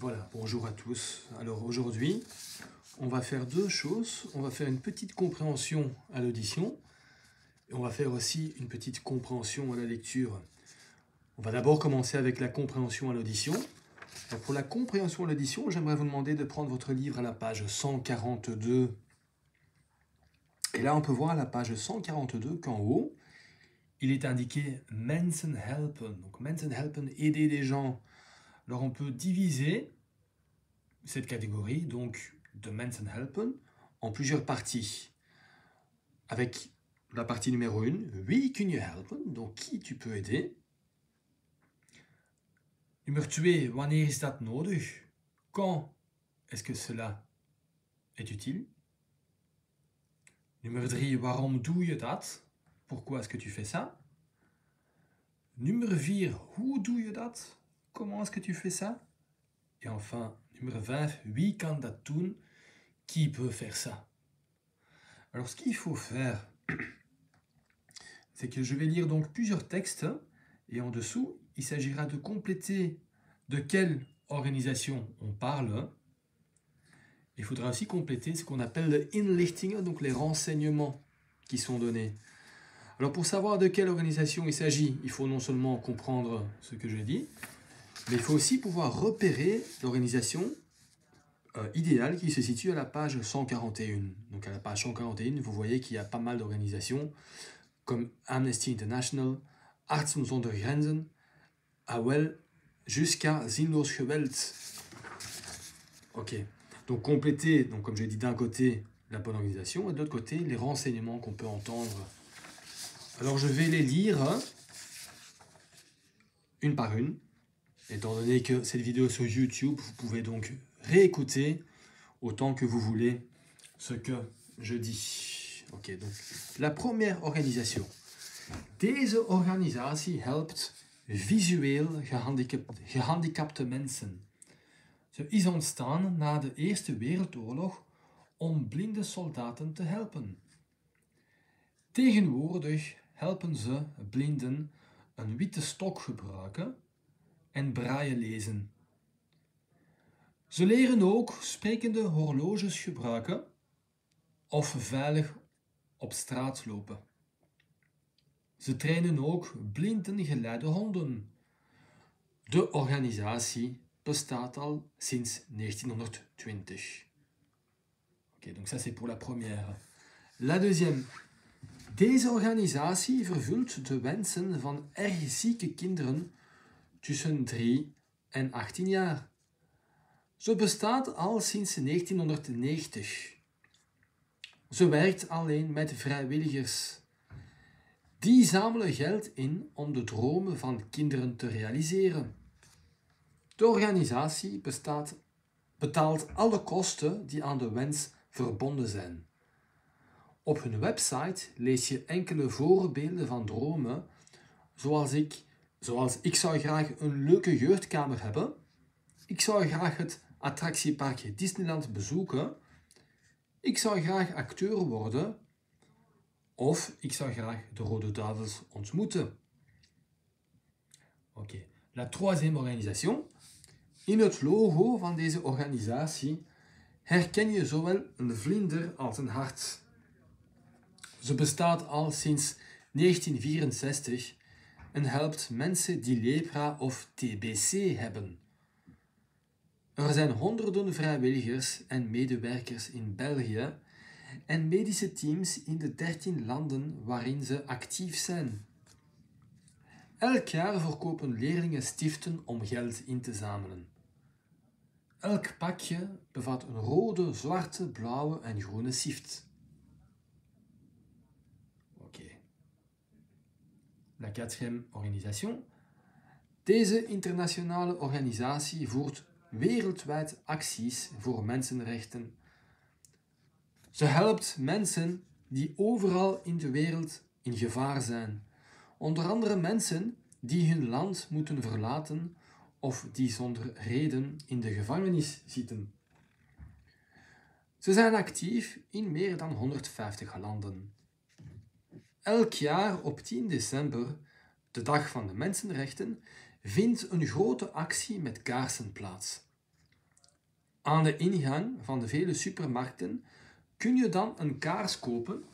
Voilà, bonjour à tous. Alors aujourd'hui, on va faire deux choses. On va faire une petite compréhension à l'audition et on va faire aussi une petite compréhension à la lecture. On va d'abord commencer avec la compréhension à l'audition. Alors pour la compréhension à l'audition, j'aimerais vous demander de prendre votre livre à la page 142. Et là, on peut voir à la page 142 qu'en haut, il est indiqué Mensen helpen. Donc Mensen helpen, aider des gens. Alors on peut diviser cette catégorie, donc de Mensen helpen, en plusieurs parties. Avec la partie numéro 1, wie kun je helpen, donc qui tu peux aider. Numéro 2, wanneer is dat nodig, quand est-ce que cela est utile. Numéro 3, waarom doe je dat, pourquoi est-ce que tu fais ça. Numéro 4, hoe doe je dat, comment est-ce que tu fais ça. Et enfin, numéro 5, wie kan dat doen, qui peut faire ça. Alors ce qu'il faut faire, c'est que je vais lire donc plusieurs textes et en dessous, il s'agira de compléter de quelle organisation on parle. Il faudra aussi compléter ce qu'on appelle le inlichtingen, donc les renseignements qui sont donnés. Alors pour savoir de quelle organisation il s'agit, il faut non seulement comprendre ce que je dis, mais il faut aussi pouvoir repérer l'organisation idéale qui se situe à la page 141. Donc à la page 141, vous voyez qu'il y a pas mal d'organisations comme Amnesty International, Artsen zonder Grenzen, AWEL, jusqu'à Zinloos Geweld. Ok, donc compléter, donc comme j'ai dit, d'un côté la bonne organisation et de l'autre côté les renseignements qu'on peut entendre. Alors je vais les lire une par une. Étant donné que cette vidéo est sur YouTube, vous pouvez donc réécouter autant que vous voulez ce que je dis. Ok, donc la première organisation. Deze organisatie helpt visueel gehandicapte mensen. Ze is ontstaan na de Eerste Wereldoorlog om blinde soldaten te helpen. Tegenwoordig helpen ze blinden een witte stok gebruiken en braille lezen. Ze leren ook sprekende horloges gebruiken of veilig op straat lopen. Ze trainen ook blindengeleide honden. De organisatie bestaat al sinds 1920. Ok, donc ça c'est pour la première. La deuxième. Deze organisatie vervult de wensen van erg zieke kinderen tussen 3 en 18 jaar. Ze bestaat al sinds 1990. Ze werkt alleen met vrijwilligers. Die zamelen geld in om de dromen van kinderen te realiseren. De organisatie betaalt alle kosten die aan de wens verbonden zijn. Op hun website lees je enkele voorbeelden van dromen, zoals ik zou graag een leuke jeugdkamer hebben, ik zou graag het attractiepark Disneyland bezoeken, ik zou graag acteur worden, of ik zou graag de Rode Duivels ontmoeten. Ok, la troisième organisation. In het logo van deze organisatie herken je zowel een vlinder als een hart. Ze bestaat al sinds 1964 en helpt mensen die lepra of TBC hebben. Er zijn honderden vrijwilligers en medewerkers in België en medische teams in de 13 landen waarin ze actief zijn. Elk jaar verkopen leerlingen stiften om geld in te zamelen. Elk pakje bevat een rode, zwarte, blauwe en groene stift. La quatrième organisation. Deze internationale organisatie voert wereldwijd acties voor mensenrechten. Ze helpt mensen die overal in de wereld in gevaar zijn. Onder andere mensen die hun land moeten verlaten of die zonder reden in de gevangenis zitten. Ze zijn actief in meer dan 150 landen. Elk jaar op 10 december, de dag van de mensenrechten, vindt een grote actie met kaarsen plaats. Aan de ingang van de vele supermarkten kun je dan een kaars kopen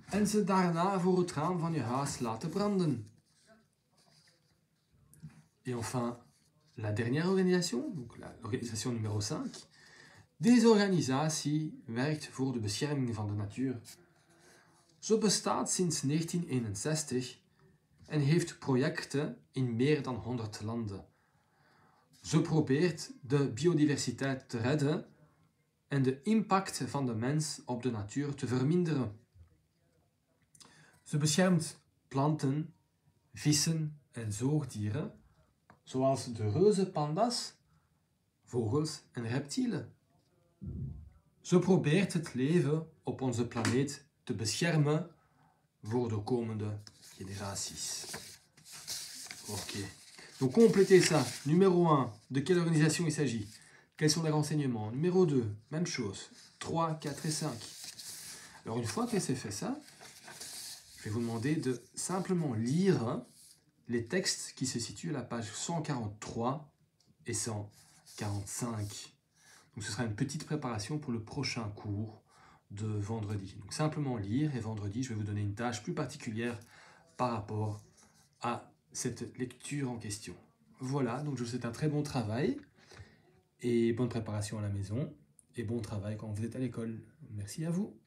en ze daarna voor het raam van je huis laten branden. Et enfin, la dernière organisation, donc l'organisation numéro 5. Deze organisatie werkt voor de bescherming van de natuur. Ze bestaat sinds 1961 en heeft projecten in meer dan 100 landen. Ze probeert de biodiversiteit te redden en de impact van de mens op de natuur te verminderen. Ze beschermt planten, vissen en zoogdieren, zoals de reuzenpanda's, vogels en reptielen. Ze probeert het leven op onze planeet te beschermen voor de komende génératies. Ok. Donc complétez ça. Numéro 1, de quelle organisation il s'agit? Quels sont les renseignements? Numéro 2, même chose. 3, 4 et 5. Alors une fois qu'elle s'est fait ça, je vais vous demander de simplement lire les textes qui se situent à la page 143 et 145. Donc ce sera une petite préparation pour le prochain cours de vendredi. Donc simplement lire, et vendredi je vais vous donner une tâche plus particulière par rapport à cette lecture en question. Voilà, donc je vous souhaite un très bon travail et bonne préparation à la maison et bon travail quand vous êtes à l'école. Merci à vous.